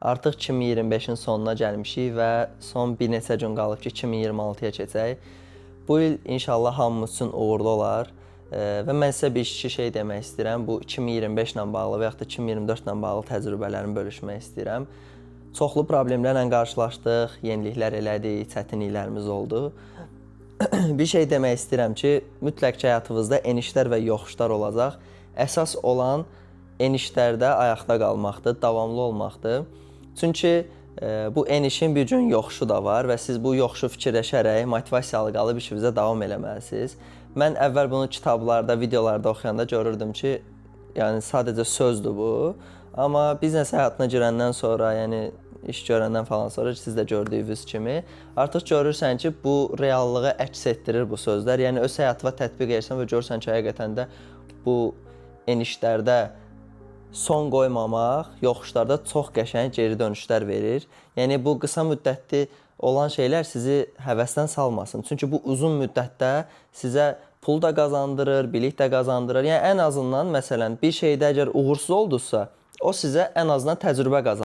Artıq 2025-in sonuna gəlmişik və son bir neçə gün qalıb ki, 2026-ya keçək. Bu il inşallah hamımız üçün uğurlu olar və mən sizə bir iki şey demək istəyirəm. Bu 2025 ilə bağlı və yaxud da 2024 ilə bağlı təcrübələrimi bölüşmək istəyirəm. Çoxlu problemlərlə qarşılaşdıq, yeniliklər elədik, çətinliklərimiz oldu. Bir şey demək istəyirəm ki, mütləq ki, həyatınızda enişlər və yoxuşlar olacaq. Əsas olan enişlərdə ayaqda qalmaqdır, davamlı olmaqdır. Çünki bu enişin bir gün yoxuşu da var və siz bu yoxuşu fikirləşərək motivasiyalı qalıb işinizə davam eləməlisiniz. Mən əvvəl bunu kitablarda, videolarda oxuyanda görürdüm ki, yəni sadəcə sözdür bu. Amma biznes həyatına girəndən sonra, yəni iş görəndən falan sonra siz də gördüyünüz kimi artıq görürsən ki, bu reallığı əks etdirir bu sözlər. Yəni öz həyatına tətbiq edirsən və görürsən ki, həqiqətən də bu enişlərdə son qoymamaq, yoxuşlarda çox qəşəng geri dönüşlər verir. Yəni bu qısa müddətli olan şeylər sizi həvəsdən salmasın. Çünki bu uzun müddətdə sizə pul da qazandırır, bilik də qazandırır. Yəni ən azından məsələn bir şeydə əgər uğursuz oldusa, o sizə ən azından təcrübə qazandırır.